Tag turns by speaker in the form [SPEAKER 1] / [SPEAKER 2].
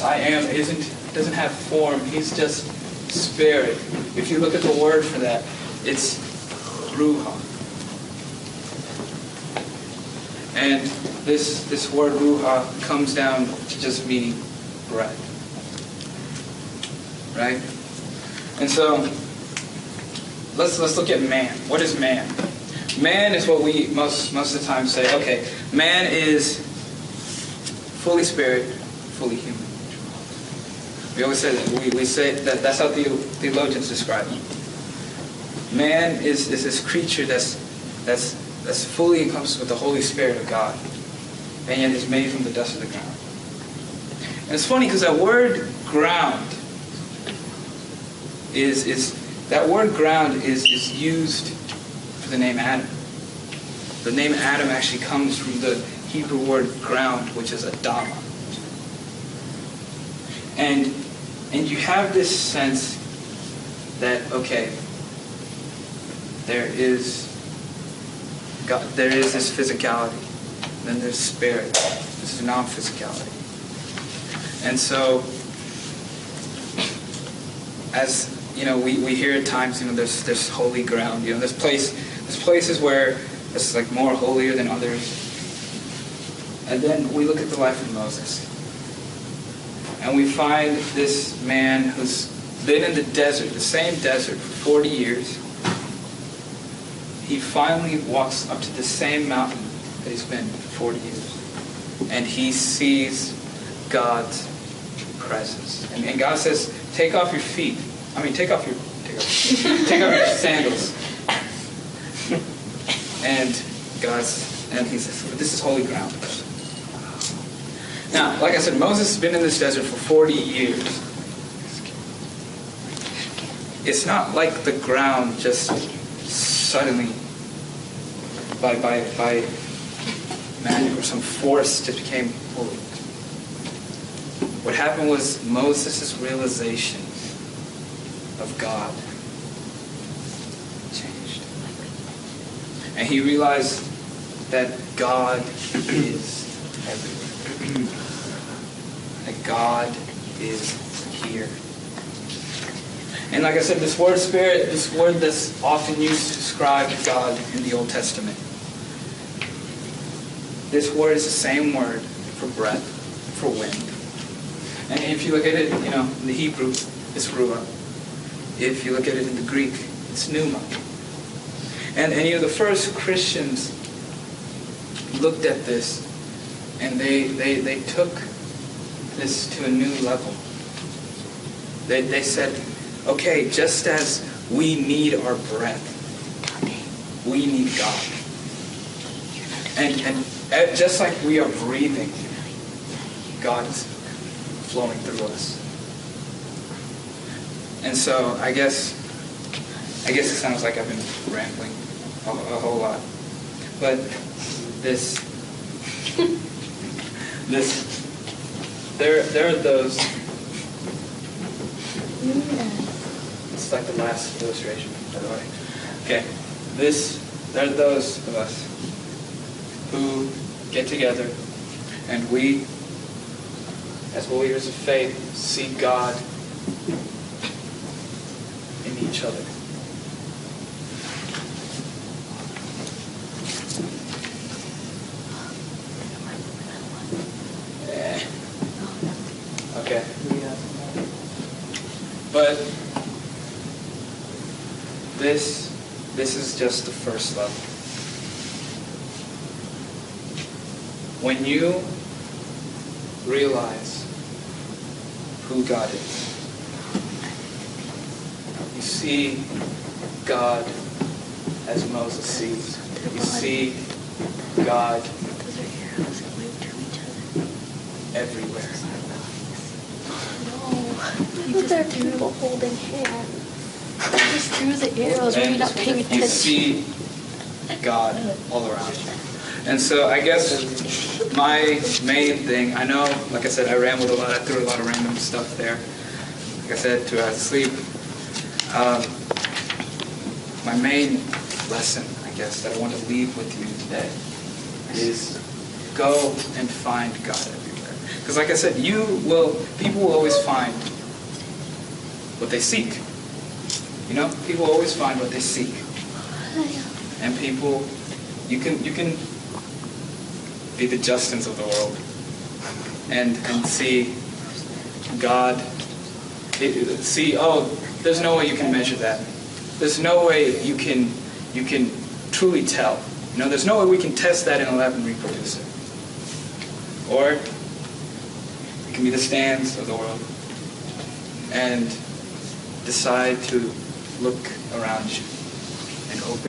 [SPEAKER 1] I am doesn't have form. He's just spirit. If you look at the word for that, it's ruha. And this word ruha comes down to just meaning breath. Right? And so let's look at man. What is man? Man is what we most of the time say, okay, man is fully spirit, fully human. We always say that. We say that that's how theologians describe him. Man is this creature that's fully encompassed with the Holy Spirit of God, and yet is made from the dust of the ground. And it's funny because that word ground is used for the name Adam. The name Adam actually comes from the Hebrew word ground, which is Adama. And you have this sense that, okay, there is God, there is this physicality, then there's spirit, this is non-physicality. And so, as you know, we hear at times, there's holy ground. There's places where it's like more holier than others. And then we look at the life of Moses, and we find this man who's been in the desert, the same desert, for 40 years. He finally walks up to the same mountain that he's been for 40 years, and he sees God's presence. And God says, take off your feet. Take off your sandals. And he says, this is holy ground. Now, like I said, Moses has been in this desert for 40 years. It's not like the ground just suddenly, by magic or some force, just became holy. What happened was Moses' realization of God changed. And he realized that God is everywhere. That God is here. And like I said, this word spirit, this word that's often used to describe God in the Old Testament. This word is the same word for breath, for wind. And if you look at it, in the Hebrew, it's ruah. If you look at it in the Greek, it's pneuma. And the first Christians looked at this, and they took this to a new level. They said, okay, just as we need our breath, we need God. And just like we are breathing, God is flowing through us. And so I guess it sounds like I've been rambling a whole lot. But there are those. It's like the last illustration, by the way. Okay, there are those of us who get together and we, as believers of faith, see God in each other. Okay. But this is just the first level. When you realize who God is, you see God as Moses sees. You see God everywhere.
[SPEAKER 2] Look, there are people holding hands. They just drew the arrows when you're not paying attention.
[SPEAKER 1] You see God all around you. And so I guess my main thing, I know, like I said, I rambled a lot. I threw a lot of random stuff there. Like I said, to sleep. My main lesson, I guess, that I want to leave with you today is go and find God everywhere. Because like I said, people will always find what they seek. You know, people will always find what they seek. And people, you can be the Justins of the world and see God, there's no way you can measure that. There's no way you can truly tell. You know, there's no way we can test that in a lab and reproduce it. Or you can be the Stans of the world and decide to look around you and open